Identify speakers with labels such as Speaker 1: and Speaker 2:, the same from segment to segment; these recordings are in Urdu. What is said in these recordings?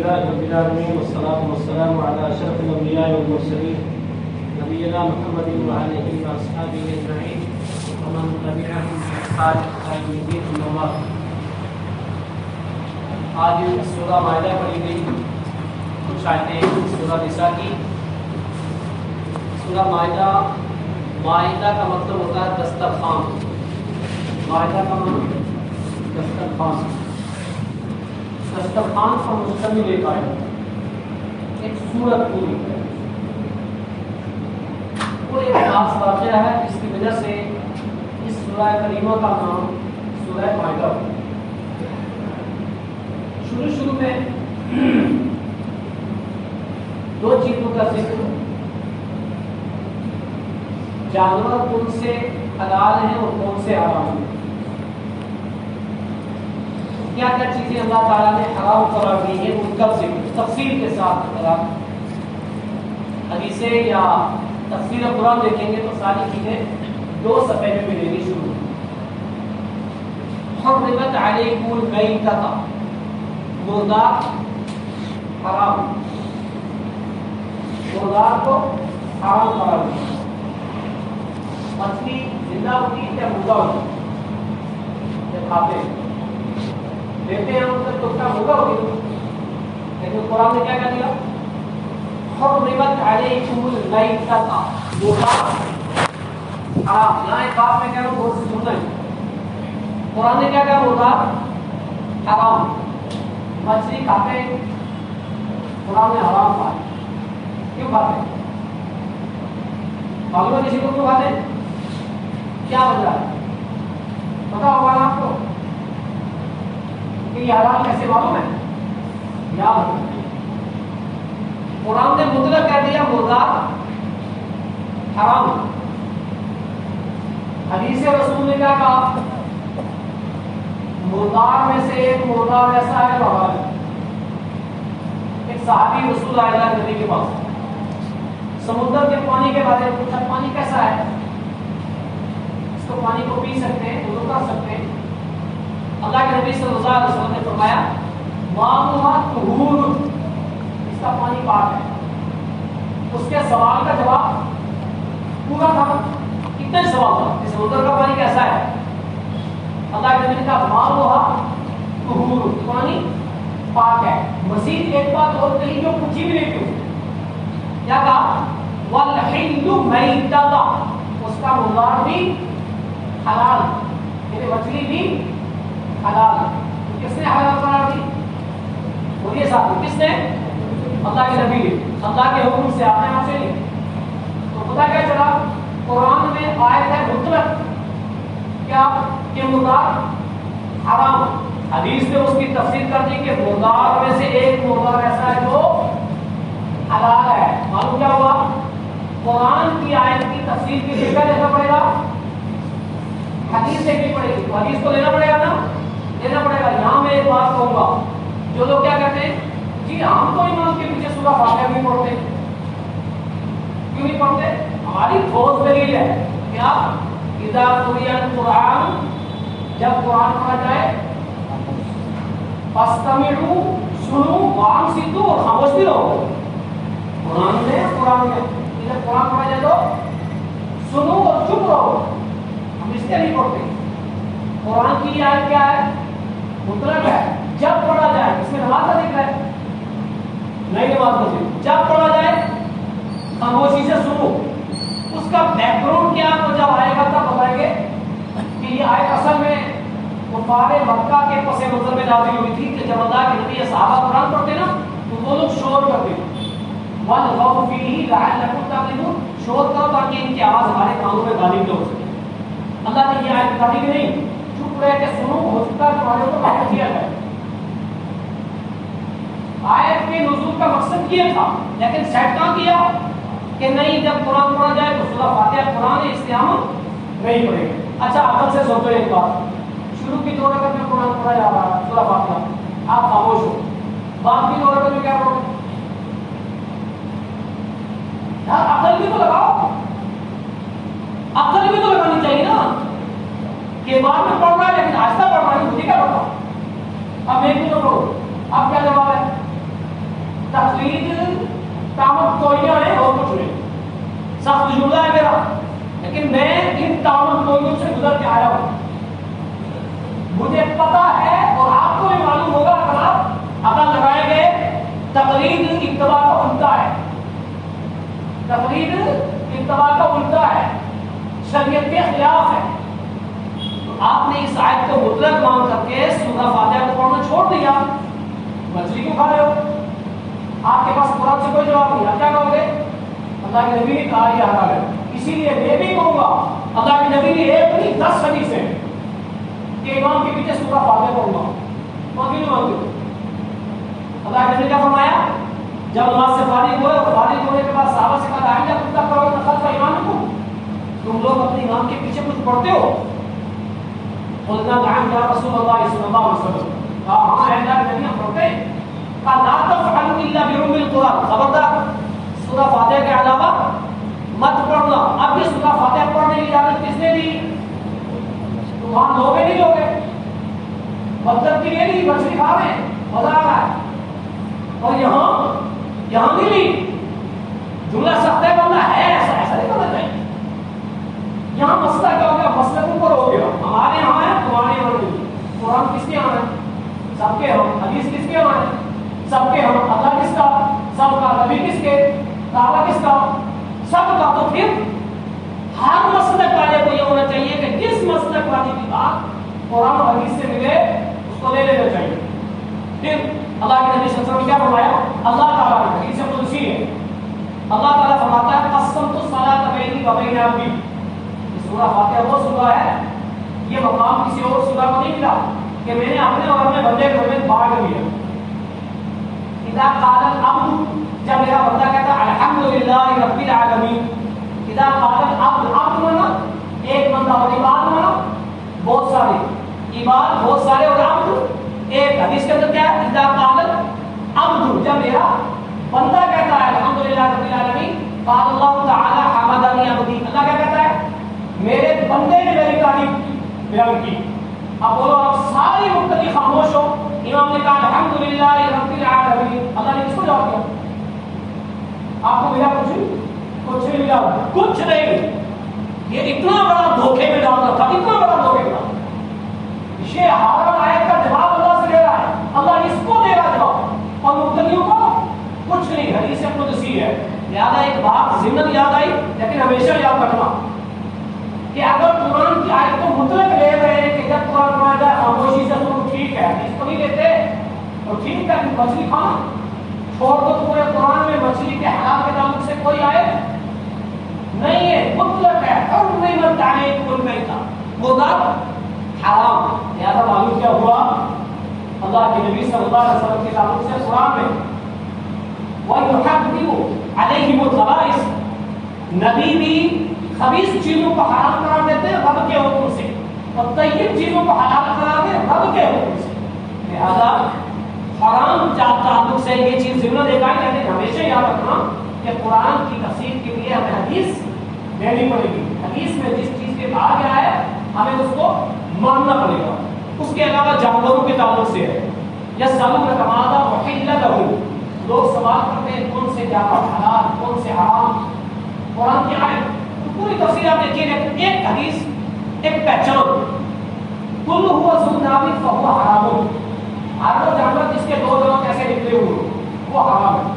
Speaker 1: لله رب العالمين والصلاة والسلام على أشرف الأنبياء والمرسلين نبينا محمد وآله وأصحابه أجمعين ومن تبعهم بإحسان إلى يوم الدين أما بعد. آج سورہ مائدہ پڑھی گئی، کچھ آیتیں سورہ نساء کی. سورہ مائدہ کا مطلب ہوتا ہے دسترخوان. مائدہ کا مطلب دسترخوان پر مشتمل ایک آیت، ایک سورت پوری ہے. وہ ایک خاص واقعہ ہے جس کی وجہ سے اس سورہ کریمہ کا نام سورہ مائدہ ہے. شروع میں دو چیزوں کا ذکر، جانور کون سے حلال ہیں اور کون سے حرام ہیں، کیا کیا چیزیں اللہ تعالیٰ نے حرام قرار دی ہیں ان کا ذکر تفصیل کے ساتھ. اگر آپ حدیثیں یا تفسیر قرآن دیکھیں گے تو ساری چیزیں دو صفحے میں ملیں گی. شروع حرمت علیکم المیتۃ، مردار حرام، مردار کو حرام قرار دیا. مچھلی زندہ ہوتی ہے یا مردہ ہوتی ہے؟ جب کھاتے ہیں لیتے ہیں ہم تو کیا مردہ ہوگی، لیکن قرآن نے کیا کہہ دیا؟ حرمت علیکم المیتۃ، مردار حرام. یہاں ایک بات میں کہہ رہا ہوں غور سے سننا ہے. قرآن نے کیا کہا؟ مردار حرام. مچھلی کھاتے ہیں، قرآن نے حرام کہا. کیوں کھاتے ہیں؟ معلوم ہے کسی کو کیوں کھاتے ہیں؟ کیا وجہ ہے؟ پتا ہوگا نا آپ کو کہ یہ حلال کیسے معلوم ہے؟ یاد ہے قرآن نے مطلق کہہ دیا مردار حرام. حدیث رسول نے کیا کہا؟ مردار میں سے ایک مردار ایسا ہے جو حلال ہے. ایک صحابی رسول اللہ نبی کے پاس سمندر کے پانی کے بارے میں پوچھا، پانی کیسا ہے؟ اس کو پانی کو پی سکتے ہیں، وضو کر سکتے ہیں؟ اللہ کے نبی صلی اللہ علیہ وسلم نے فرمایا ماؤها طہور، اس کا پانی پاک ہے. اس کے سوال کا جواب پورا تھا. کتنے سوال تھا کہ سمندر کا پانی کیسا ہے؟ اللہ کے نبی نے کہا ماؤها طہور، پانی پاک ہے. مزید ایک بات اور کہی جو پوچھی بھی نہیں تھی. کیا کہا؟ والحل میتۃ، اس کا مردار بھی حلال، یعنی مچھلی بھی حلال. کس نے حلال قرار دی؟ بولیے صاحب، کس نے؟ اللہ کے نبی نے. اللہ کے حکم سے، آپ نے آپ سے نہیں. تو پتہ کیا چلا؟ قرآن میں آیت ہے مطلق کیا کہ مردار حرام. حدیث نے اس کی تفسیر کر دی کہ مردار میں سے ایک مردار ایسا ہے جو حلال ہے. معلوم کیا ہوا؟ قرآن کی آیت کی تفسیر کے لیے کیا دیکھنا پڑے گا؟ حدیث دیکھنی پڑے گی. حدیث کو لینا پڑے گا نا، لینا پڑے گا. یہاں میں ایک بات کہوں گا، جو لوگ کیا کہتے ہیں جی ہم تو امام کے پیچھے سورہ فاتحہ نہیں پڑھتے. کیوں نہیں پڑھتے؟ ہماری ٹھوس دلیل ہے. کیا؟ اذا قرئ القرآن، جب قرآن پڑھا جائے فاستمعوا، سنو، وانصتوا، اور خاموش بھی رہو. قرآن میں جب قرآن پڑھا جائے تو سنو اور چپ رہو. ہم اس کے نہیں پڑھتے. قرآن کی آیت کیا ہے؟ مطلق ہے. جب پڑھا جائے، اس میں نماز کا ذکر ہے نہیں؟ نماز کا ذکر جب پڑھا جائے خاموشی سے سنو. اس کا بیک گراؤنڈ کیا ہے؟ جب آئے گا تب بتائیں گے کہ یہ آیت اصل میں کفار مکہ کے پس منظر میں نازل ہوئی تھی کہ جب اللہ کے نبی صحابہ قرآن پڑھتے نا تو وہ لوگ شور کرتے ہیں. وَالْغَوْ فِيهِ لَعَلَّكُمْ تَعْقِلُونَ، شور کرو تاکہ ان کی آواز ہمارے کانوں میں غالب نہ ہو سکے. اللہ نے یہ آیت بتائی کہ نہیں، چپ رہ کے سنو، ہو سکتا ہے تمہارے اوپر واقع کیا جائے. آیت کے نزول کا مقصد یہ تھا، لیکن سیٹ کہاں کیا کہ نہیں جب قرآن پڑھا جائے تو سورہ فاتحہ قرآن ہے اس لیے ہم نہیں پڑھیں گے. اچھا عقل سے سوچو ایک بات، شروع کی 2 رکعت میں قرآن پڑھا جا رہا ہے سورہ فاتحہ، آپ خاموش ہو. بعد کی 2 رکعت میں کیا پڑھو؟ یار عقل بھی تو لگاؤ، عقل بھی تو لگانی چاہیے نا کہ بعد میں پڑھ رہا ہے لیکن آہستہ پڑھ رہا ہے. مجھے کیا پڑھتا ہوں؟ اب ایک بھی تو پڑھو. اب کیا جواب ہے؟ لیکن میں ان تعاون کوئیوں سے گزر کے آیا ہوں. مجھے پتا ہے اور آپ کو بھی معلوم ہوگا اگر آپ عقل لگائے گئے تقلید اتباع کا الٹا ہے. تقلید اتباع کا الٹا ہے، شریعت کے خلاف ہے. تو آپ نے اس آیت کو مطلق مان کر کے سورہ فاتحہ کو پڑھنا چھوڑ دیا. مچھلی کیوں کھا رہے ہو؟ آپ کے پاس قرآن سے کوئی جواب نہیں. آپ کیا کہو گے؟ اللہ کے نبی نے کہا یہ حرام ہے. اسی لیے میں بھی کہوں گا اللہ کے نبی نے ایک نہیں 10 حدیثیں کہ امام کے پیچھے سورہ فاتحہ پڑھوں گا. مانگی نہیں مانگی؟ اللہ کے نبی نے کیا فرمایا؟ جب نماز سے فارغ ہوئے اور فارغ ہونے کے بعد صحابہ سے کہا آئندہ تم تک کرو نقل کا ایمان کو، تم لوگ اپنے امام کے پیچھے کچھ پڑھتے ہو؟ قلنا نعم یا رسول اللہ صلی اللہ علیہ وسلم. ہاں ہے اللہ کے نبی ہم پڑھتے ہیں. کہا لا تفعلوا الا بأم القرآن، خبردار سورہ فاتحہ کے علاوہ مت پڑھنا. اب یہ سورہ فاتحہ پڑھنے کی اجازت کس نے دی؟ تو وہاں لوگ نہیں لوگے مطلب کی یہ نہیں مچھلی کھا رہے ہیں مزہ آ رہا ہے. اور یہاں نہیں لی جملہ سخت ہے بندہ ہے ایسا نہیں کرنا چاہیے. یہاں مسئلہ کیا ہو گیا؟ مسئلہ اوپر ہو گیا. ہمارے یہاں ہے تمہارے یہاں نہیں. قرآن کس کے یہاں ہے؟ سب کے ہم. حدیث کس کے یہاں ہے؟ سب کے ہم. اللہ کس کا؟ سب کا. نبی کس کے؟ تعالیٰ کس کا؟ سب کا. تو پھر ہر مسلک والے کو یہ ہونا چاہیے کہ جس مسلک والے کی بات قرآن اور حدیث سے ملے اس کو لے لینا چاہیے. پھر اللہ کے نبی صلی اللہ علیہ وسلم نے کیا فرمایا؟ اللہ تعالیٰ نے حدیث قدسی ہے. اللہ تعالیٰ فرماتا ہے قسمت الصلاۃ بینی و بین عبدی. سورہ فاتحہ وہ سورہ ہے، یہ مقام کسی اور سورہ کو نہیں ملا کہ میں نے اپنے اور اپنے بندے کے درمیان بانٹ دیا. اذا قال العبد، جب میرا بندہ کہتا ہے الحمدللہ رب العالمین. اذا قال العبد، عبد مانا ایک بندہ اور عباد مانا بہت سارے. عباد بہت سارے اور عبد ایک. حدیث کے اندر کیا ہے؟ اذا قال العبد، جب میرا بندہ کہتا ہے الحمدللہ رب العالمین، قال اللہ تعالی حمدنی عبدی. اللہ کیا کہتا ہے؟ میرے بندے نے میری تعریف بیان کی. اب بولو آپ ساری مختلف خاموش ہو. امام نے کہا الحمدللہ رب العالمین. اللہ نے کس کو جواب دیا؟ آپ کو ملا کچھ نہیں ملا. کچھ نہیں. یہ اتنا بڑا دھوکے میں ڈالنا تھا، اتنا بڑا دھوکے میں ڈالنا. یہ ہارن آیت کا جواب اللہ سے لے رہا ہے. اللہ اس کو دے رہا جواب اور مبتدیوں کو کچھ نہیں. حدیث قدسی ہے. لہٰذا ایک بات ضمن یاد آئی لیکن ہمیشہ یاد رکھنا کہ اگر قرآن کی آیت کو مطلق لے رہے ہیں کہ جب قرآن میں جائے خاموشی سے تو ٹھیک ہے، اس کو نہیں لیتے اور ٹھیک ہے مچھلی کھانا چھوڑ دو. پورے قرآن میں مچھلی کے حلال کے تعلق سے کوئی آیت نہیں ہے، مطلق ہے. حرمت علیکم المیتۃ، مردار حرام. لہٰذا معلوم کیا ہوا؟ اللہ کے نبی صلی اللہ علیہ وسلم کے تعلق سے قرآن میں وَيُحَرِّمُ عَلَيْهِمُ الْخَبَائِثَ، نبی بھی خبیث چیزوں کو حرام قرار دیتے ہیں رب کے حکم سے اور طیب چیزوں کو حلال قرار دے رب کے حکم سے. لہذا حرام تعلق سے یہ چیز ضمن دیکھا ہے، لیکن ہمیشہ یاد رکھنا کہ قرآن کی تفسیر کے لیے ہمیں حدیث لینی پڑے گی. حدیث میں جس چیز کے کہا گیا ہے ہمیں اس کو ماننا پڑے گا. اس کے علاوہ جانوروں کے تعلق سے ہے یسألونک ماذا أحل لهم، لوگ سوال کرتے ہیں کون سے جانور حلال کون سے حرام. قرآن کی آیت پوری تفسیر آپ دیکھیے. ایک حدیث ایک پہچان، کل ہوا ذو ناب فہو حرام. ہر وہ جانور جس کے 2 دانت کیسے نکلے ہوئے وہ حرام ہے.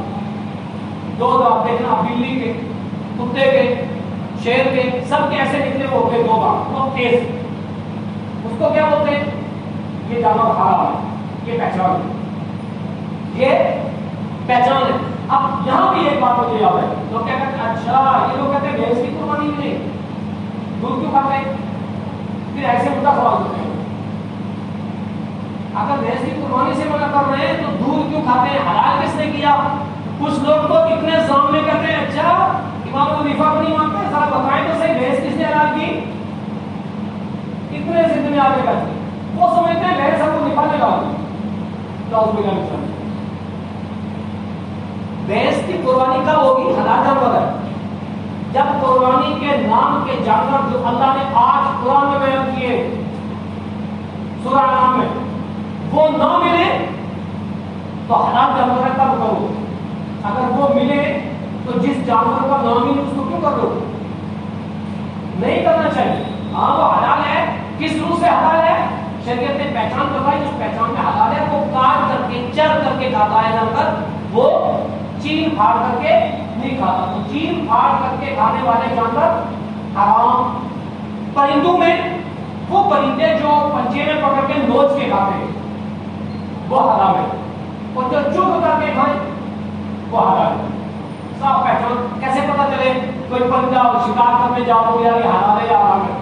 Speaker 1: 2 دانت دیکھنا بلی کے، کتے کے، شیر کے، سب کے ایسے نکلے ہوئے ہوتے 2 دانت بہت تیز. اس کو کیا بولتے ہیں؟ یہ جانور حرام ہے. یہ پہچان ہے، یہ پہچان ہے. اب یہاں بھی ایک بات مجھے یاد ہے. لوگ کیا کہتے ہیں اچھا یہ لوگ کہتے ہیں بھینس کی قربانی بھی نہیں، دودھ کیوں کھاتے ہیں؟ پھر ایسے مدعا سوال کرتے ہیں اگر بھینس کی قربانی سے منع کر رہے ہیں تو دودھ کیوں کھاتے ہیں؟ حلال کس نے کیا؟ کچھ لوگ تو اتنے سامنے کرتے ہیں اچھا امام ابو حنیفہ کو نہیں مانتے، ذرا بتائیں تو صحیح بھینس کس نے حلال کی؟ اتنے ضد میں آگے کرتے ہیں. وہ سمجھتے ہیں بھینس ابو حنیفہ نے حلال کی. بھینس کی قربانی کب ہوگی؟ حلال جانور ہے جب قربانی کے نام کے جانور جو اللہ نے 8 قرآن میں بیان کیے سورہ انعام میں وہ نہ ملے تو حلال جانور ہے تب کرو. اگر وہ ملے تو جس جانور کا نام ہی اس کو کیوں کر دو؟ نہیں کرنا چاہیے. ہاں وہ حلال ہے. کس روح سے حلال ہے؟ شریعت نے پہچان بتائی. اس پہچان میں حلال ہے وہ کاٹ کر کے چر کر کے کھاتا ہے جانور, وہ چیر پھاڑ کر کے نہیں کھاتا. تو چیر پھاڑ کر کے کھانے والے جانور حرام. پرندوں میں وہ پرندے جو پنجے میں پکڑ کے نوچ کے کھاتے ہیں وہ حرام ہے, اور جو چپ کر کے کھائیں وہ حلال ہے. صاف پہچان. کیسے پتہ چلے کوئی پرندہ شکار کرنے جاؤ یا یہ حلال ہے یا حرام ہے؟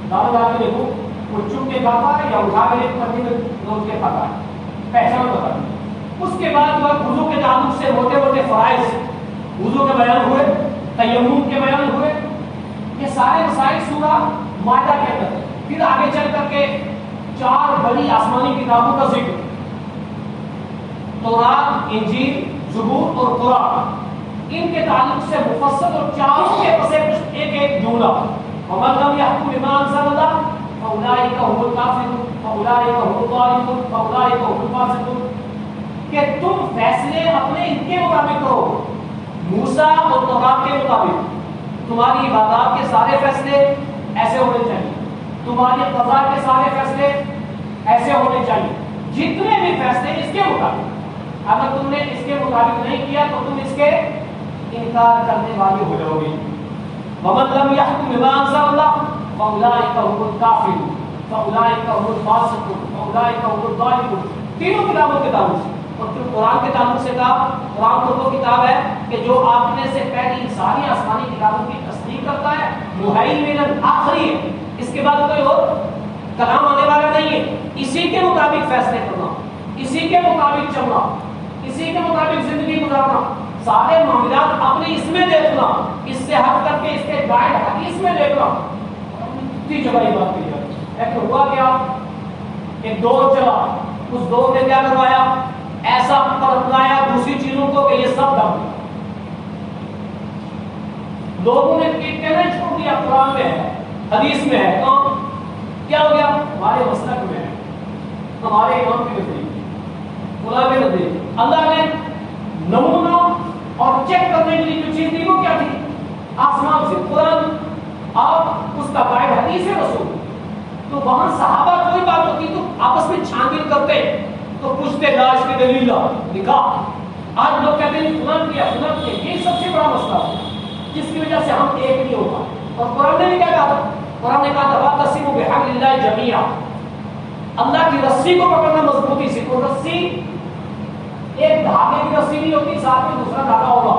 Speaker 1: دانا ڈال کے دیکھو وہ چپ کے کھاتا ہے یا اٹھا کے پنجے میں نوچ کے کھاتا ہے, پہچان بتا. اس کے بعد وضو کے تعلق سے موٹے موٹے فرائض وضو کے بیان ہوئے, تیمم کے بیان ہوئے. یہ سارے مسائل سورہ مائدہ کے اندر. پھر آگے چل کر کے 4 بڑی آسمانی کتابوں کا ذکر, تورات, انجیل, زبور اور قرآن. ان کے تعلق سے مفصل اور چاروں کے پس ایک ایک جملہ, وَمَن لَّمْ يَحْكُم بِمَا أَنزَلَ اللَّهُ فَأُولَٰئِكَ هُمُ الْكَافِرُونَ وَأُولَٰئِكَ هُمُ الظَّالِمُونَ وَأُولَٰئِكَ هُمُ الْفَاسِقُونَ. کہ تم فیصلے اپنے ان کے مطابق کرو, موسیٰ اور تورات کے مطابق. تمہاری عبادات کے سارے فیصلے ایسے ہونے چاہیے, تمہاری قضا کے سارے فیصلے ایسے ہونے چاہیے. جتنے بھی فیصلے اس کے مطابق. اگر تم نے اس کے مطابق نہیں کیا تو تم اس کے انکار کرنے والے ہو جاؤ گے. وَمَن لَّمْ يَحْكُم بِمَا أَنزَلَ اللَّهُ فَأُولَٰئِكَ هُمُ الْكَافِرُونَ وَأُولَٰئِكَ هُمُ الْفَاسِقُونَ وَأُولَٰئِكَ هُمُ الظَّالِمُونَ. تینوں کتابوں کے تعلق سے. اور پھر قرآن کے تعلق سے کہا, قرآن تو وہ کتاب ہے کہ جو آپ میں سے پہلی ساری آسمانی کتابوں کی تصدیق کرتا ہے, مہیمن آخری ہے, اس کے بعد کوئی اور کلام آنے والا نہیں ہے. اسی کے مطابق فیصلے کرنا, اسی کے مطابق چلنا, اسی کے مطابق زندگی گزارنا, سارے معاملات اپنے اس میں دیکھنا, اس سے ہٹ کر کے اس کے گائیڈ حدیث میں دیکھنا. اتنی جگہ یہ بات کی جائے. ایک ہوا کیا, ایک دور چلا, اس دور نے کیا کروایا, ایسا پرتلایا دوسری چیزوں کو کہ یہ سب دم. لوگوں نے کہنا چھوڑ دیا قرآن میں ہے, حدیث میں ہے, کام کیا ہو گیا, ہمارے مسلک میں ہے, ہمارے امام کے نزدیک, خدا کے نزدیک. اللہ نے نمونہ اور چیک کرنے کے لیے جو چیز دی وہ کیا تھی, آسمان سے قرآن اور اس کا گائیڈ حدیث رسول. تو وہاں صحابہ کوئی بات ہوتی تو آپس میں چھان بین کرتے, تو پوچھتے لاش کی دلیل نکاح. آج لوگ کہتے ہیں فلان کیا فلان کیا. یہ سب سے بڑا مسئلہ ہے جس کی وجہ سے ہم ایک نہیں ہو پائے. اور قرآن نے بھی کیا کہا تھا, قرآن نے کہا تھا وَاعْتَصِمُوا بِحَبْلِ اللَّهِ جَمِيعًا. اللہ کی رسی کو پکڑنا مضبوطی سے. اور رسی ایک دھاگے کی رسی نہیں ہوتی, ساتھ میں دوسرا دھاگا ہوگا,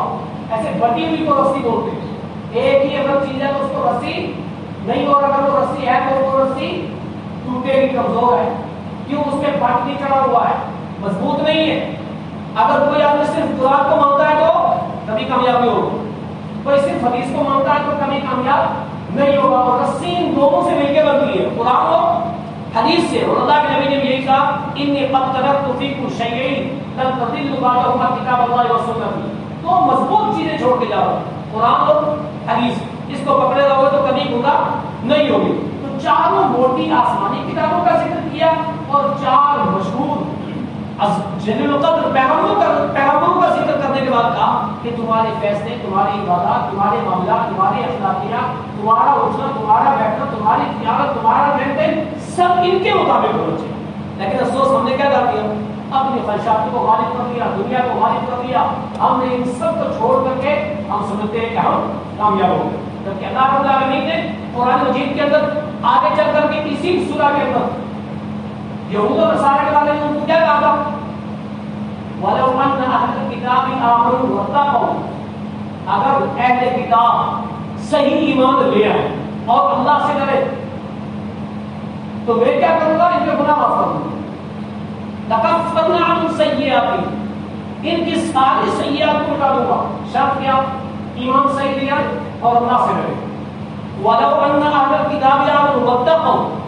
Speaker 1: ایسے بٹی ہوئی کو رسی بولتے ہیں. ایک ہی اگر چیز ہے تو اس کو رسی نہیں, اور اگر وہ رسی ہے تو وہ رسی ٹوٹے گی, کمزور ہے. کیوں, اس میں بٹ نہیں چڑھا ہوا ہے, مضبوط نہیں ہے. اگر کوئی آدمی صرف قرآن کو مانتا ہے تو کبھی کامیابی ہوگا, کوئی صرف حدیث کو مانتا ہے تو کبھی کامیاب نہیں ہوگا. اور رسی ان دونوں سے مل کے بنتی ہے, قرآن اور حدیث سے. اور اللہ کے نبی نے یہی کہا, انی قد ترکت فیکم شیئین لن تضلوا بعدہما کتاب اللہ و سنتی. تو مضبوط چیزیں چھوڑ کے جاؤ, قرآن اور حدیث. اس کو پکڑے رہو تو کبھی گمراہ نہیں ہوگی. تو چاروں موٹی آسمانی کتابوں کا ذکر کیا, اور 4 مشہور جلیل القدر پیغمبروں کا ذکر کرنے کے بعد کہا کہ تمہارے فیصلے, تمہاری عبادات, تمہارے معاملات, تمہارے اخلاقیات, تمہارا اٹھنا, تمہارا بیٹھنا, تمہاری تجارت, تمہارا لین دین سب ان کے مطابق ہونا چاہیے. لیکن افسوس ہم نے کیا کر دیا, اپنی خواہشات کو غالب کر دیا, دنیا کو غالب کر دیا. ہم نے ان سب کو چھوڑ کر کے ہم سمجھتے ہیں کہ ہم کامیاب ہو گئے. جبکہ اللہ رب العالمین نے قرآن مجید کے اندر آگے چل کر کے اسی سورہ کے اندر یہود و نصارہ کے بارے میں ان کو کیا کہا تھا, وَلَوْ أَنَّ أَهْلَ الْكِتَابِ آمَنُوا وَاتَّقَوْا. اگر اہل کتاب صحیح ایمان لے آئے اور اللہ سے ڈرے تو میں کیا کروں گا, ان کے گناہ معاف کروں گا. لَكَفَّرْنَا عَنْهُمْ سَيِّئَاتِهِمْ, ان کی ساری سیئات کو مٹا دوں گا. شرط کیا, ایمان صحیح لے آئے اور اللہ سے ڈرے. وَلَوْ أَنَّ أَهْلَ الْكِتَابِ آمَنُوا وَاتَّقَوْا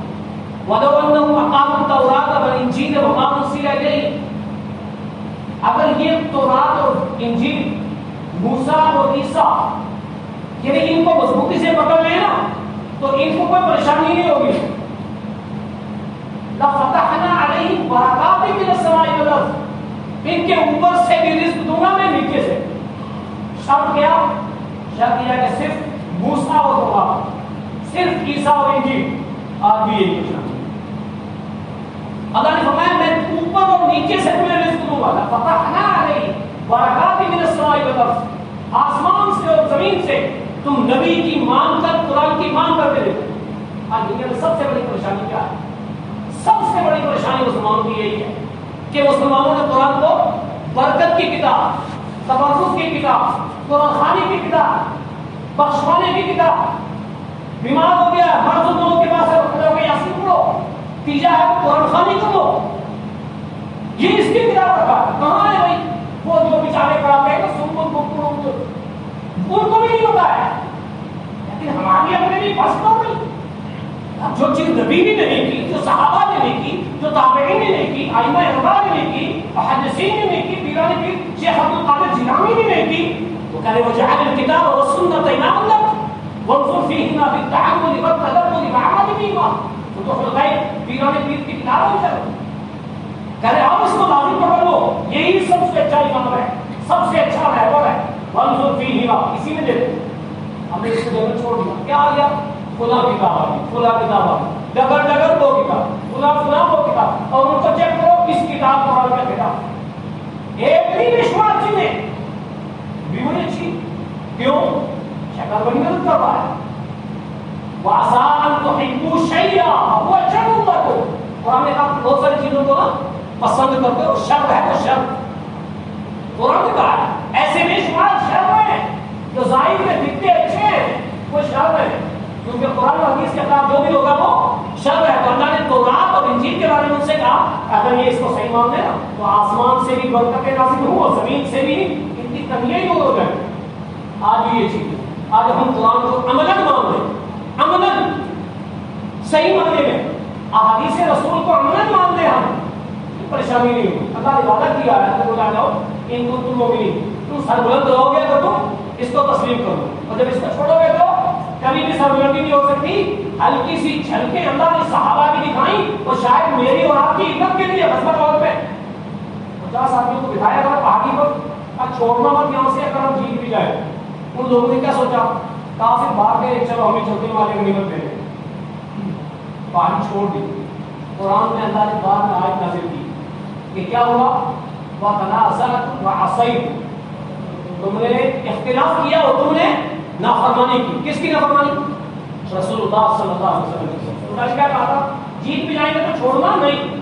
Speaker 1: وَلَوْ أَنَّهُمْ أَقَامُوا التَّوْرَاةَ وَالْإِنْجِيلَ وَمَا أُنزِلَ إِلَيْهِمْ. اگر یہ تورات اور انجیل, موسیٰ اور عیسیٰ, یعنی ان کو مضبوطی سے پکڑ لیں نا تو ان کو کوئی پریشانی نہیں ہوگی. لَفَتَحْنَا عَلَيْهِمْ بَرَكَاتٍ مِنَ السَّمَاءِ وَالْأَرْضِ. ان کے اوپر سے بھی رزق دوں گا میں, نیچے سے. شرط کیا, شرط یہ کہ صرف موسیٰ اور تورات, صرف عیسیٰ اور انجیل، آج بھی یہی کچھ. اللہ نے فرمایا میں اوپر اور نیچے سے تمہیں رزق دوں گا. فتحنا علیہ برکات من السماء والارض، آسمان سے اور زمین سے تم نبی کی مان کر، قرآن کی مان کر دے. آج دنیا میں سب سے بڑی پریشانی کیا ہے؟ سب سے بڑی پریشانی مسلمانوں کی یہی ہے کہ مسلمانوں نے قرآن کو برکت کی کتاب، تبرک کی کتاب، قرآن خوانی کی کتاب، بخشوانے کی کتاب. بیمار ہو گیا مرض لوگوں کے پاس ہے، یاسین پڑھو، تیجا ہے قرآن خوانی کرو، یہ اس کی کتاب رکھا ہے. کہاں ہے بھائی وہ جو بیچارے پڑھاتے ہیں ان کو بھی نہیں ہوتا ہے، لیکن ہماری اپنے بھی بس کر نہیں. جو چیز نبی نے نہیں کی، جو صحابہ نے نہیں کی، جو تابعین نے نہیں کی، ائمہ اربعہ نے نہیں کی، محدثین نے نہیں کی، پیران پیر شیخ عبد القادر جیلانی نے نہیں کی، وہ کہہ رہے وجعل الکتاب والسنۃ اماما لک وانظر فیہما بالتعامل والتدبر بعمل بهما. فتوح الغیب پیران پیر کی کتاب ہے. چلو کہہ رہے آپ اس کو لازم پکڑ لو، یہی سب سے اچھا امام ہے، سب سے اچھا رہبر ہے. وانظر فیہما اسی میں دیکھو. ہم نے اس کو دینا چھوڑ دیا. کیا آ گیا؟ فلاں کتاب آ گئی، فلاں کتاب آ گئی، ڈگر ڈگر وہ کتاب، فلاں وہ کتاب، اور ان کو چیک کرو اس کتاب قرآن کا کتاب ایک بھی مشمار چیزیں بھی بڑی اچھی. کیوں؟ شکل بڑی مدد کر رہا ہے. وَعَسَىٰ أَن تُحِبُّوا شَيْئًا وَهُوَ شَرٌّ لَكُمْ. قرآن نے کہا بہت ساری چیزوں کو نا پسند کرتے ہو، شر ہے تو شر. قرآن نے کہا ایسے بے شمار شر ہیں جو ظاہر میں دکھتے اچھے ہیں، وہ شر ہے. کیونکہ قرآن و حدیث کے خلاف جو بھی ہوگا وہ شر ہے. تو اللہ نے تورات اور انجیل کے بارے میں ان سے کہا اگر یہ اس کو صحیح مان لے نا تو آسمان سے بھی برکتیں نازل ہوں اور زمین سے بھی ان کی کمیاں دور ہو جائیں. آج بھی یہ چیز ہے. آج ہم قرآن کو عملاً مان لیں، عملاً صحیح ماننے میں احادیث رسول کو عملاً مان لیں، ہم پریشانی نہیں ہوگی. اللہ نے وعدہ کیا ہے کہ بولا جاؤ ان کو تم مومنین، تم سر بلند رہو گے تو تم اس کو تسلیم کرو، اور جب اس کو چھوڑو گے تو کبھی بھی سربلندی نہیں ہو سکتی. ہلکی سی جھلکیں اللہ نے صحابہ کی دکھائیں اور شاید میری اور آپ کی عزت کے لیے غزوہ طور پہ 50 آدمیوں کو بٹھایا تھا پہاڑی پر، اب چھوڑنا مت یہاں سے اگر ہم جیت بھی جائے. ان لوگوں نے کیا سوچا؟ کافر بھاگ گئے، چلو ہمیں چلنے والے غنیمت دے دیں، پہاڑی چھوڑ دی. قرآن میں اللہ نے بعد میں آیت نازل کی کہ کیا ہوا؟ وَتَنَازَعْتُمْ وَعَصَيْتُمْ، تم نے اختلاف کیا اور تم نے نافرمانی کی. کس کی نافرمانی؟ رسول اللہ صلی اللہ علیہ وسلم کی. خدا نے کیا کہا تھا؟ جیت بھی جائیں گے تو چھوڑنا نہیں.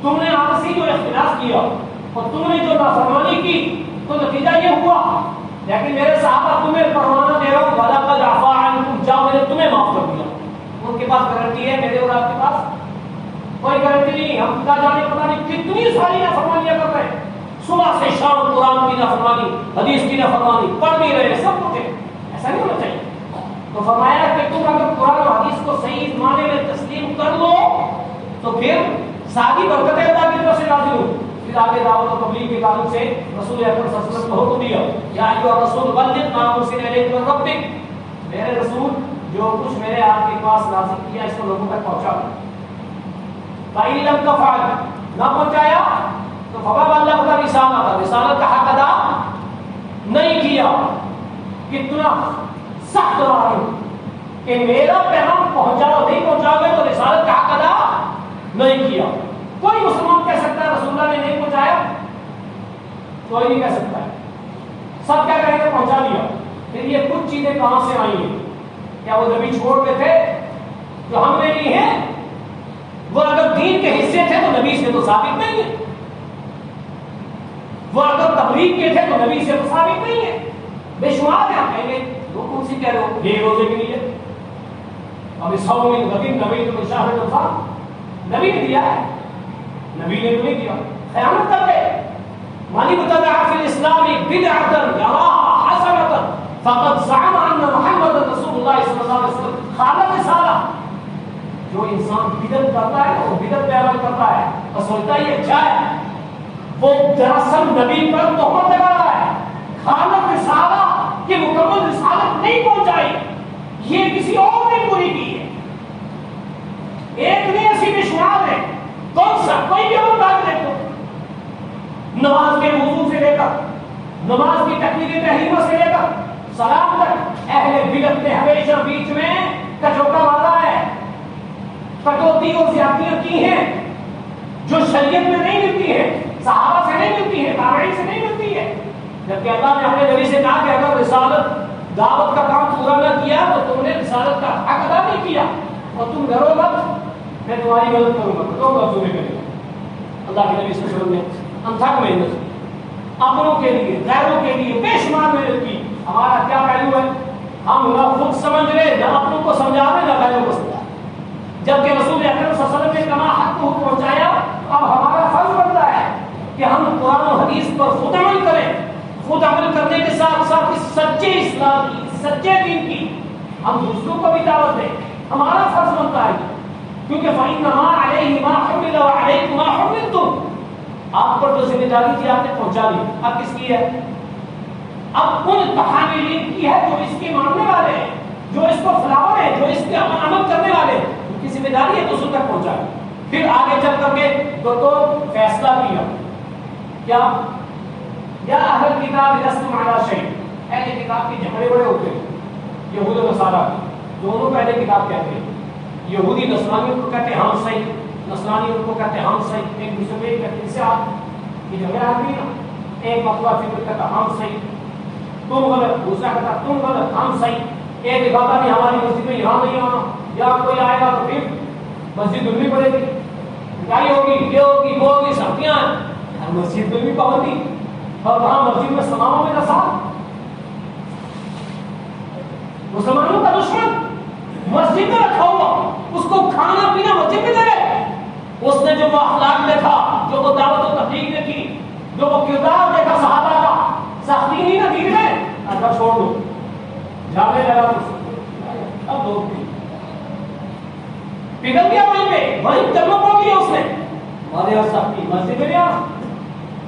Speaker 1: تم نے آپسی جو اختلاف کیا اور تم نے جو نافرمانی کی تو نتیجہ یہ ہوا. لیکن میرے صحابہ تمہیں پروانہ دے رہا ہوں، وَلَقَدْ عَفَا عَنْكُمْ، جاؤ میں نے تمہیں معاف کر دیا. ان کے پاس گارنٹی ہے، میرے اور آپ کے پاس کوئی گارنٹی نہیں. ہم کیا جانے پتہ نہیں کتنی ساری نافرمانیاں کر رہے ہیں، صبح سے شام قرآن کی نافرمانی، حدیث کی نافرمانی، پڑھ نہیں رہے، سب کچھ ہے. ایسا نہیں ہونا چاہیے. تو فرمایا کہ تم اگر قرآن و حدیث کو صحیح معنی میں تسلیم کر لو تو پھر ساری برکتیں اللہ کی طرف سے نازل ہوں. پھر آگے دعوت و تبلیغ کے تعلق سے رسول اکرم صلی اللہ علیہ وسلم کو حکم دیا، یا ایھا الرسول بلغ ما انزل الیک من ربک، میرے رسول جو کچھ میرے آپ کے پاس نازل کیا اس کو لوگوں تک پہنچا. فَإِن لَمْ تَفْعَلْ، نہ پہنچایا تو فَمَا بَلَّغْتَ رِسَالَتَهُ، رسالت کا حق ادا نہیں کیا. کتنا سخت بات ہے کہ میرا پیغام پہنچاؤ، نہیں پہنچاؤ گے تو رسالت کا حق ادا نہیں کیا. کوئی مسلمان کہہ سکتا ہے رسول اللہ نے نہیں پہنچایا؟ کوئی نہیں کہہ سکتا ہے. سب کیا کہیں گے؟ پہنچا دیا. پھر یہ کچھ چیزیں کہاں سے آئی ہیں؟ کیا وہ نبی چھوڑ کے تھے جو ہم نے لی ہیں؟ وہ اگر دین کے حصے تھے تو نبی سے تو ثابت نہیں ہے. وہ اگر تبلیغ کے تھے تو نبی سے تو ثابت نہیں ہے. بے شمار ہیں. کہیں گے وہ کون سی کہہ رہے ہو؟ یہ روزے کے لیے اب اس سو میں نبی تو شاہد الفاظ نبی نے دیا ہے، نبی نے تو نہیں دیا. خیانت کر کے من ابتدع فی الاسلام بدعۃ یراها حسنۃ فقد زعم ان محمد رسول اللہ صلی اللہ علیہ وسلم خالق رسالہ. جو انسان بدعت کرتا ہے وہ بدعت پہ عمل کرتا ہے اور سوچتا ہے یہ اچھا ہے، وہ دراصل نبی پر تہمت لگا رہا ہے. خالق رسالہ کی مکمل رسالت نہیں پہنچائی، یہ کسی اور نے پوری کی ہے. ایک نہیں ایسی بے شمار ہے. کون سا؟ کوئی بھی عمل بات دیکھو، نماز کے وضو سے لے کر نماز کی تکبیر تحریمہ سے لے کر سلام تک اہل بدعت نے ہمیشہ بیچ میں کچوکا مارا ہے، کٹوتی اور زیادتیاں کی ہیں جو شریعت میں نہیں ملتی ہیں، صحابہ سے نہیں ملتی ہیں، تابعین سے نہیں ملتی ہے. جبکہ اللہ نے اپنے نبی سے کہا کہ اگر رسالت دعوت کا کام پورا نہ کیا تو تم نے رسالت کا حق ادا نہیں کیا اور تم ڈرو مت، میں تمہاری مدد کروں گا، تو قبضوں میں کرے گا. اللہ کے نبی صلی اللہ علیہ وسلم نے انتھک محنت اپنوں کے لیے غیروں کے لیے بے شمار محنت کی. ہمارا کیا پہلو ہے؟ ہم نہ خود سمجھ رہے، نہ اپنوں کو سمجھا رہے، نہ غیروں کو سمجھا. جبکہ رسول اکرم صلی اللہ علیہ وسلم نے کما حق کو پہنچایا، اب ہمارا فرض بنتا ہے کہ ہم قرآن و حدیث پر خود عمل کریں. خود عمل کرنے کے ساتھ ساتھ اس سچے اسلام کی، سچے دین کی ہم دوسروں کو بھی دعوت دیں. ہمارا فرض بنتا ہے، کیونکہ فَإِنَّمَا عَلَيْهِ مَا حُمِلَ وَعَلَيْكُمْ مَا حُمِلْتُمْ. آپ پر جو ذمہ داری تھی آپ نے پہنچا دی. اب کس کی ہے؟ اب ان تحاملین کی ہے جو اس کے ماننے والے ہیں، جو اس کو فلاور ہیں، جو اس کے عمل کرنے والے ہیں. ان کی ذمہ داری ہے دوسروں تک پہنچانا. پھر آگے چل کر کے تو فیصلہ کیا کیا یا اہل کتاب لستم علی شیء. اہل کتاب کے جھگڑے بڑے ہوتے ہیں، یہود و نصارہ دونوں کو اہل کتاب کہتے ہیں. یہودی نصرانی ان کو کہتے ہیں ہم صحیح، نصرانی ان کو کہتے ہیں ہم صحیح. ایک دوسرے میں کہتے ہیں سے آپ یہ جھگڑا آدمی نا، ایک مطلب فکر کہتا ہم صحیح تم غلط، دوسرا کہتا تم غلط ہم صحیح. ایک دکھاتا نہیں ہماری مسجد میں یہاں نہیں آنا، یا کوئی آئے گا تو پھر مسجد دھلنی پڑے گی، لڑائی ہوگی، یہ ہوگی وہ ہوگی، سختیاں ہیں. مسجد میں بھی پابندی اور وہاں مسجد میں سماؤں میں نصاب. مسلمانوں کا دشمن مسجد میں رکھا ہوا، اس کو کھانا پینا مسجد میں دے رہے. اس نے جو وہ اخلاق دیکھا، جو وہ دعوت و تبلیغ نے کی، جو وہ کردار دیکھا صحابہ کا، سختی نہیں نہ دی گئے. اچھا چھوڑ دو، جانے لگا تو اب دو پگھل گیا وہیں پہ، وہیں کلمہ پڑھ لیا اس نے. ہمارے یہاں سختی مسجد میں گیا.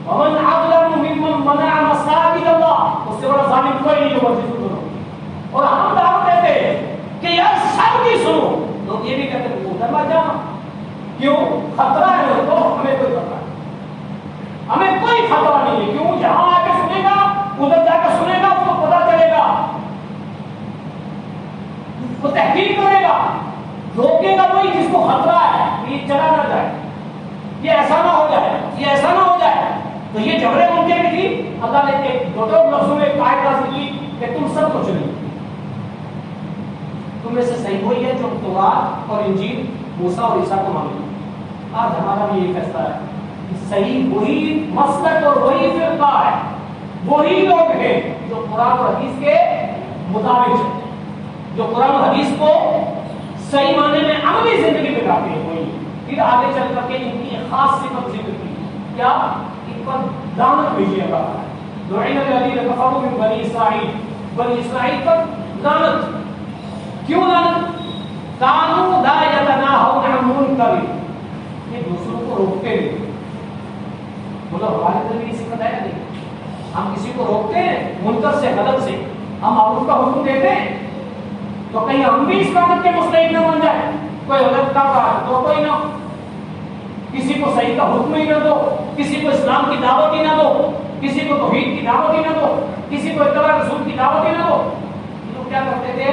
Speaker 1: ومن اظلم ممن منع مساجد اللہ. اس سے بڑا ظالم کوئی نہیں جو مسجد کو. اور ہم دعوت دیتے ہیں کہ یار سب کی سنو. لوگ یہ بھی کہتے ہیں ادھر مت جانا، کیوں؟ خطرہ ہے ان کو، ہمیں کوئی خطرہ نہیں، ہمیں کوئی خطرہ نہیں ہے. کیوں؟ جہاں آ کے سنے گا ادھر جا کے سنے گا، اس کو پتہ چلے گا، وہ تحقیق کرے گا. روکے گا وہی جس کو خطرہ ہے یہ چلا نہ جائے، یہ ایسا نہ ہو جائے، یہ ایسا نہ ہو جائے. تو یہ جھگڑے ان کے بھی تھی. اللہ نے ایک دو لفظوں میں ایک آیت نازل کی کہ تم سب کو چنو، تم میں سے صحیح وہی ہے جو تورات اور انجیل موسیٰ اور عیسیٰ کو مانے. آج ہمارا بھی یہی فیصلہ ہے کہ صحیح وہی مسلک اور وہی فرقہ ہے، وہی لوگ ہیں جو قرآن اور حدیث کے مطابق چلتے ہیں، جو قرآن اور حدیث کو صحیح معنی میں عملی زندگی میں لاتے ہیں. وہی پھر آگے چل کر کے ان کی ایک خاص صفت ذکر کی، کیا؟ ان پر لعنت بھیجی ہے. لعن الذین کفروا من بنی اسرائیل. بنی اسرائیل پر لعنت. کیوں لعنت؟ کانوا لا یتناہون عن منکر. یہ دوسروں کو روکتے نہیں. بولو ہمارے اندر بھی یہ صفت ہے نہیں؟ ہم کسی کو روکتے ہیں منکر سے، غلط سے، ہم معروف کا حکم دیتے ہیں. تو کہیں ہم بھی اس لعنت کے مستحق نہ بن جائیں. کوئی غلط کام رہا ہے تو کوئی نہ، کسی کو صحیح کا حکم ہی نہ دو، کسی کو اسلام کی دعوت ہی نہ دو، کسی کو توحید کی دعوت ہی نہ دو، کسی کو اتباع رسول کی دعوت ہی نہ دو. یہ لوگ کیا کرتے تھے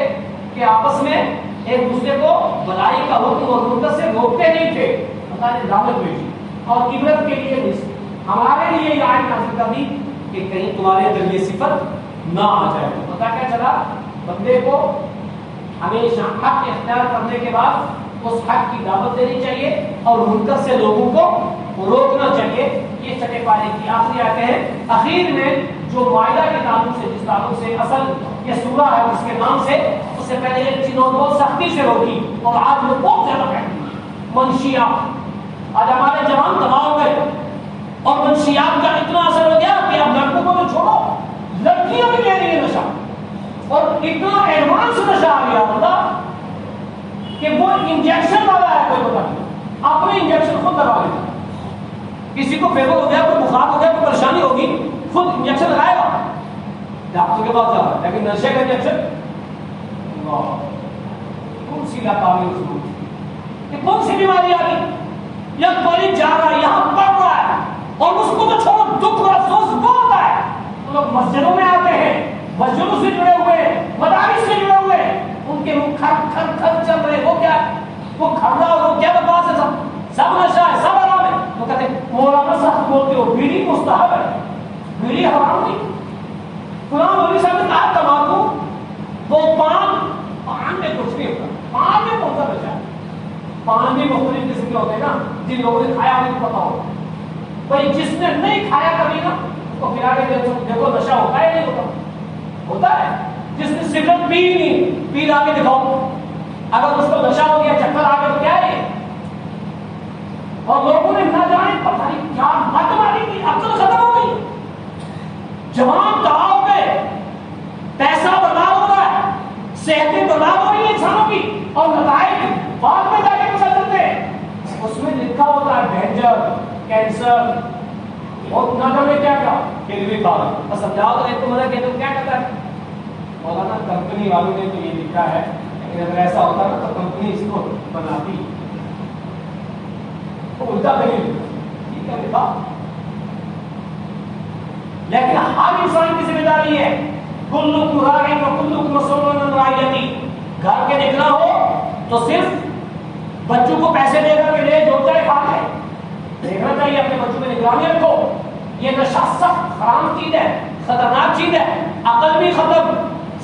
Speaker 1: کہ آپس میں ایک دوسرے کو بھلائی کا حکم اور منکر سے روکتے نہیں تھے. اللہ نے دعوت بھیجی اور عبرت کے لیے ہمارے لیے یہ آیت نازل کر دی کہ کہیں تمہارے اندر یہ صفت نہ آ جائے. پتہ کیا چلا؟ بندے کو ہمیشہ حق اختیار کرنے کے بعد اس حق کی دعوت دینی چاہیے اور منکر سے لوگوں کو روکنا چاہیے. یہ چھٹے پارے کی آخری آیتیں ہیں. اخیر میں جو معاہدہ کے تعلق سے، جس تعلق سے اصل یہ سورہ ہے اس کے نام سے، اس سے پہلے ایک چیز اور بہت سختی سے روکی اور آج وہ بہت زیادہ پھیلی، منشیات. آج ہمارے جوان تباہ ہو گئے اور منشیات کا اتنا اثر ہو گیا کہ اب لڑکوں کو تو چھوڑو، لڑکیاں بھی لے رہی ہیں نشہ، اور اتنا ایڈوانس نشہ آ گیا اللہ کہ وہ انجیکشن والا ہے، کوئی پتہ نہیں، اپنے انجیکشن خود لگا لیتا. کسی کو فیور ہو گیا، کوئی بخار ہو گیا، کوئی پریشانی ہوگی، خود انجیکشن لگائے گا. ڈاکٹر کے پاس جا رہا ہے لیکن نشے کا انجیکشن. کون سی لاپرواہی ضرور، یہ کون سی بیماری آ گئی؟ یا کالج جا رہا ہے، یہاں پڑھ رہا ہے اور اس کو تو چھوڑو، دکھ اور افسوس بہت ہے. تو لوگ مسجدوں میں آتے ہیں، مسجدوں سے جڑے ہوئے، مدارس سے جڑے ہوئے، ان کے منہ کھر کھر کھر کھڑا ہو کیا بکواس ہے، سب نشہ ہے، سب حرام ہے. تو کہتے مولانا صاحب بولتے ہو بیڑی مستحب ہے، بیڑی حرام نہیں. فلاں مولوی صاحب نے کہا تمباکو، وہ پان میں کچھ نہیں ہوتا، پان میں کون سا نشہ ہے؟ پان بھی مختلف قسم کے ہوتے ہیں نا، جن لوگوں نے کھایا انہیں پتا ہوگا. بھائی جس نے نہیں کھایا کبھی نا اس کو پھرا کے دیکھو نشہ ہوتا ہے نہیں ہوتا؟ ہوتا ہے. جس نے سگریٹ پی نہیں، پی لا کے دکھاؤ، اگر اس کو نشہ ہو گیا چکر آ گیا تو کیا ہے؟ اور لوگوں نے نہ جانے پتہ نہیں کیا مت ماری کی، عقل ختم ہو گئی. جوان دعاؤ پہ پیسہ برباد ہو رہا ہے، صحتیں برباد ہو رہی ہیں انسانوں کی، اور نتائج بعد میں جا کے پتہ چلتے ہیں. اس میں لکھا ہوتا ہے ڈینجر، کینسر، اور نہ جانے کیا کیا پھر بھی کھا رہے. بس سمجھاؤ تو ایک تو منع کیا تو کیا کرتا ہے مولانا کمپنی والوں نے تو یہ لکھا ہے، لیکن اگر ایسا ہوتا نا تو کمپنی اس کو بناتی. الٹا دلیل ٹھیک ہے لکھا. لیکن ہر انسان کی ذمہ داری ہے، کلکم راع و کلکم مسئول عن رعیتہ. گھر کے نکلا ہو تو صرف بچوں کو پیسے دے کر کے لے جو چاہے کھا لے. دیکھنا چاہیے اپنے بچوں میں نگرانی رکھو. یہ نشہ سخت حرام چیز ہے، خطرناک چیز ہے. عقل بھی ختم،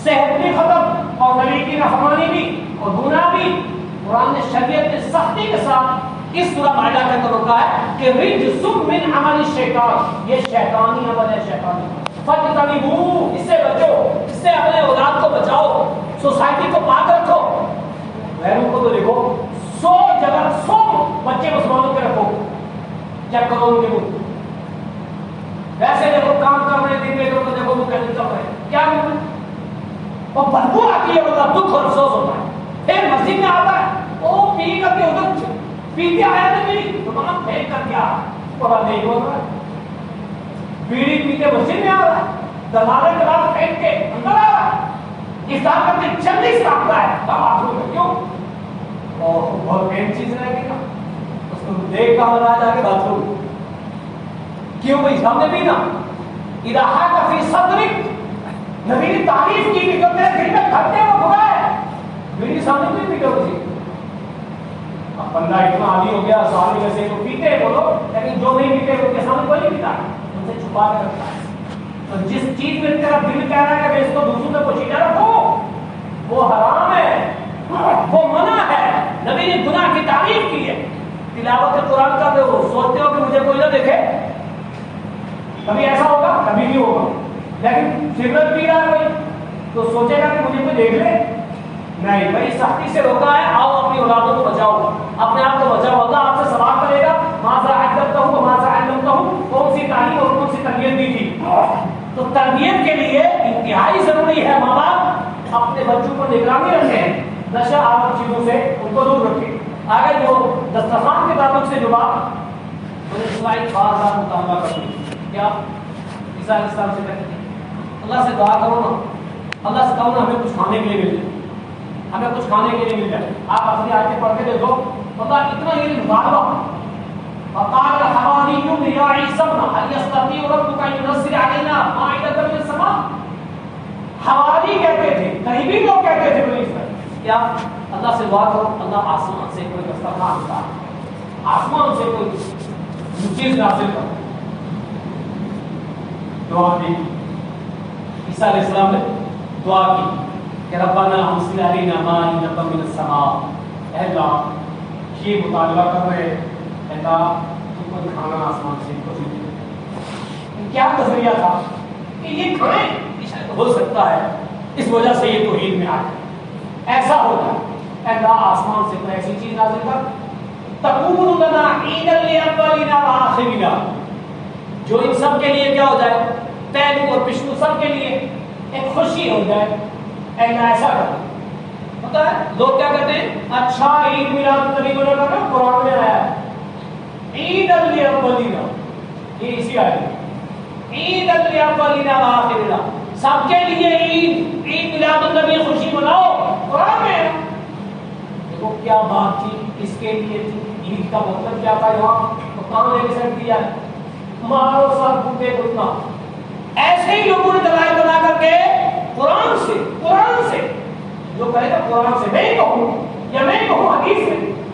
Speaker 1: صحت بھی ختم، اور نبی کی نافرمانی بھی اور گناہ بھی. قرآن نے شریعت نے سختی کے ساتھ اس سورہ مائدہ کے اندر روکا ہے کہ رجس من عمل الشیطان، یہ شیطانی عمل ہے، شیطانی. فاجتنبوہ، اس سے بچو، اس سے اپنے اولاد کو بچاؤ، سوسائٹی کو پاک رکھو. غیروں کو تو دیکھو 100 جگہ 100 بچے مسلمانوں کے رکھو، چیک کرو ان کے منہ. ویسے دیکھو کام کر رہے دن میں تو دیکھو وہ کیسے چل رہے ہیں، کیا اور بدبو آتی ہے، مطلب دکھ اور افسوس ہوتا ہے. پھر مسجد میں آتا ہے وہ پی کر کے ادھر پیتے آیا تو میری دکان پھینک کر کیا پڑا نہیں ہو رہا ہے. بیڑی پیتے مسجد میں آ رہا ہے، دلالے کے بعد پھینک کے اندر آ رہا ہے، افطار کرتے جلدی سے آتا ہے. کب آپ لوگ کیوں اور بہت اہم چیز رہ گئی نا اس کو دیکھ کہاں آ جا کے بات کروں کیوں بھائی سامنے بھی نا اداحہ کا فی صدرک. نبی نے تعریف کی کہ جو تیرے دل میں گھٹتے وہ بھگا ہے. میری سامنے نہیں پیٹو کسی. اب بندہ اتنا عادی ہو گیا سامنے میں سے تو پیتے ہیں بولو، لیکن جو نہیں پیتے ان کے سامنے کوئی نہیں پیتا، ان سے چھپا کے رکھتا ہے. تو جس چیز میں تیرا دل کہہ رہا ہے کہ اس کو دوسروں سے پوشیدہ رکھو وہ حرام ہے، وہ منع ہے. نبی نے گناہ کی تعریف کی ہے. تلاوت قرآن کر رہے ہو سوچتے ہو کہ مجھے کوئی نہ دیکھے، کبھی ایسا ہوگا کبھی نہیں ہوگا. لیکن سگریٹ پی رہا ہے کوئی تو سوچے گا کہ مجھے کوئی دیکھ لے؟ نہیں بھائی، سختی سے روکا ہے. آؤ اپنی اولادوں کو بچاؤ، اپنے آپ کو بچاؤ. اللہ آپ سے سوال کرے گا ماذا علمتہم وماذا علمتہم، کون سی تعلیم اور کون سی تربیت دی تھی. تو تربیت کے لیے انتہائی ضروری ہے ماں باپ اپنے بچوں کو نگرانی رکھیں، نشہ آور چیزوں سے ان کو دور رکھیں. آگے جو دسترخوان کے تعلق سے جو بات مجھے سلائی بار بار مطالبہ کرتی کیا عیسیٰ علیہ السلام سے کہتے ہیں اللہ سے دعا کرو نا، اللہ سے کہو نا ہمیں کچھ کھانے کے لیے مل جائے، ہمیں کچھ کھانے کے لیے مل جائے. آپ اپنی آیتیں پڑھ کے دیکھو اللہ اتنا یہ مطالبہ. وقال الحواريون يا عيسى ابن هل يستطيع ربك ان ينزل علينا مائدة من السماء. حواری کہتے تھے، کہیں بھی لوگ کہتے تھے بنی اسرائیل کیا اللہ سے دعا کرو اللہ آسمان سے کوئی دسترخوان اتار، آسمان سے کوئی چیز نازل کرو. دعا کی عیسیٰ علیہ السلام نے دعا کی کہ ربنا انزل علینا مائدة من السماء. اے اللہ یہ مطالبہ کر رہے اللہ تم کو کھانا آسمان سے کوئی. کیا نظریہ تھا کہ یہ کھائیں یہ شاید ہو سکتا ہے اس وجہ سے یہ توحید میں آ گیا. ایسا ہوتا ہے اللہ آسمان سے کوئی ایسی چیز نازل کر تکون لنا عیدا لاولینا وآخرنا، جو ان سب کے لیے کیا ہو جائے، پہلو اور پچھلو سب کے لیے ایک خوشی ہو جائے. اللہ ایسا کرتا پتہ ہے لوگ کیا کہتے ہیں اچھا عید میلاد النبی بنا کر قرآن میں آیا ہے عید الاولینا، یہ اسی آیت عید الاولینا وآخرنا، سب کے لیے عید میلاد النبی خوشی مناؤ قرآن میں. دیکھو کیا بات تھی، اس کے لیے تھی. عید کا مطلب کیا تھا یہاں تو کام ایک ساتھ دیا ہے مارو سب بھوکے کتنا. ایسے ہی لوگوں نے دلائل بنا کر کے قرآن سے جو کہے گا قرآن سے میں کہوں یا میں کہوں حدیث سے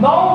Speaker 1: 9